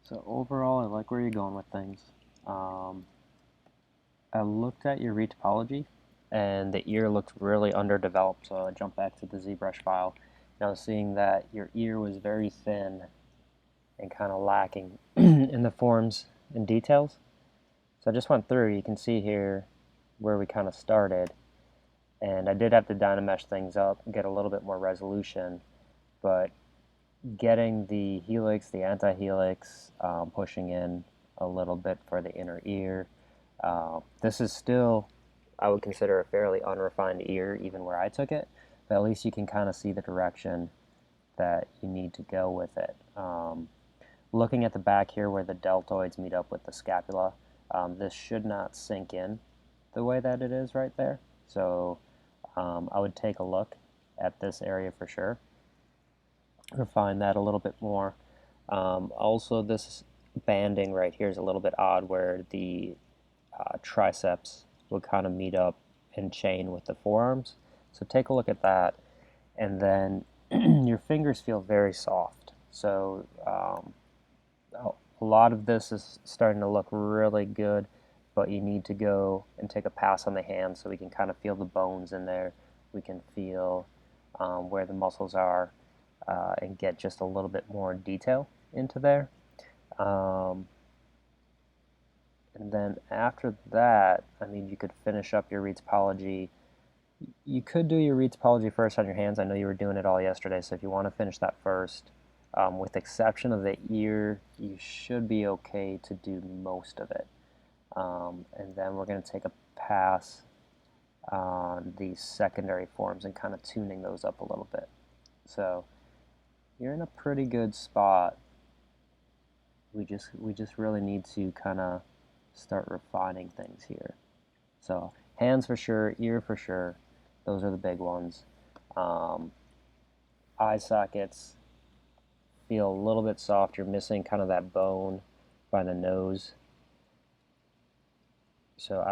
So overall, I like where you're going with things. Um, I looked at your retopology, and the ear looked really underdeveloped, so I jumped back to the ZBrush file, and I was seeing that your ear was very thin and kind of lacking in the forms and details. So I just went through. You can see here where we kind of started, and I did have to dynamesh things up, get a little bit more resolution, but getting the helix, the anti-helix, pushing in a little bit for the inner ear. This is still, I would consider, a fairly unrefined ear, even where I took it, but at least you can kind of see the direction that you need to go with it. Looking at the back here where the deltoids meet up with the scapula, this should not sink in the way that it is right there. So I would take a look at this area for sure, refine that a little bit more. Also, this banding right here is a little bit odd where the triceps would kind of meet up and chain with the forearms. So take a look at that. And then your fingers feel very soft. So a lot of this is starting to look really good, but you need to go and take a pass on the hand so we can kind of feel the bones in there. We can feel where the muscles are and get just a little bit more detail into there. And then after that, I mean, you could finish up your retopology. You could do your retopology first on your hands. I know you were doing it all yesterday, so if you want to finish that first, with exception of the ear, you should be okay to do most of it. And then we're going to take a pass on the secondary forms and kind of tuning those up a little bit. So you're in a pretty good spot. We just really need to kind of start refining things here. So hands for sure, ear for sure. Those are the big ones. Eye sockets feel a little bit soft. You're missing kind of that bone by the nose. So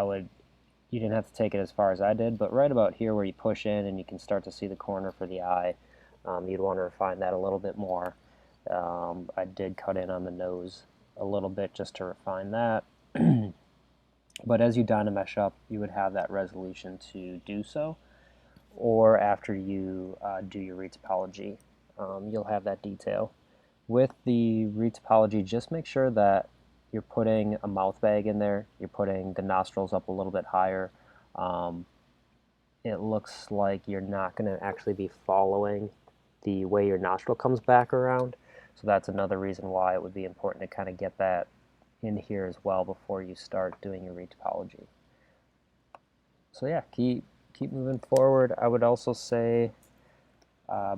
you didn't have to take it as far as I did, but right about here where you push in and you can start to see the corner for the eye, you'd want to refine that a little bit more. I did cut in on the nose a little bit just to refine that. But as you dynamesh up, you would have that resolution to do so. Or after you do your retopology, you'll have that detail. With the retopology, just make sure that you're putting a mouth bag in there. You're putting the nostrils up a little bit higher. It looks like you're not going to actually be following the way your nostril comes back around. So that's another reason why it would be important to kind of get that in here as well before you start doing your retopology. So yeah, keep moving forward. I would also say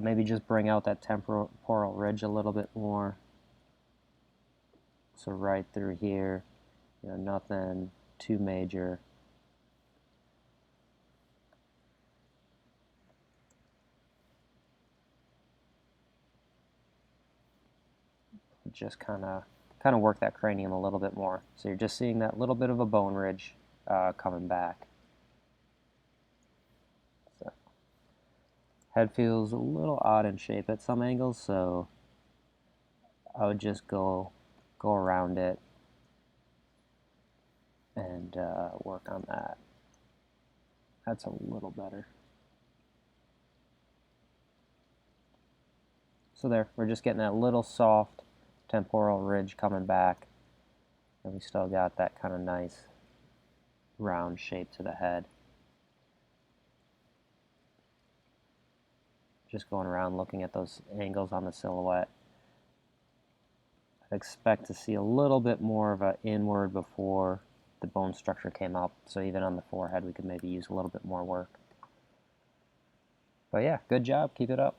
maybe just bring out that temporal ridge a little bit more. So right through here, nothing too major. Just kind of work that cranium a little bit more. So you're just seeing that little bit of a bone ridge coming back. So head feels a little odd in shape at some angles, so I would just go around it and work on that. That's a little better. So there, we're just getting that little soft temporal ridge coming back, and we still got that kind of nice round shape to the head. Just going around looking at those angles on the silhouette. I'd expect to see a little bit more of an inward before the bone structure came up, so even on the forehead we could maybe use a little bit more work. But yeah, good job, keep it up.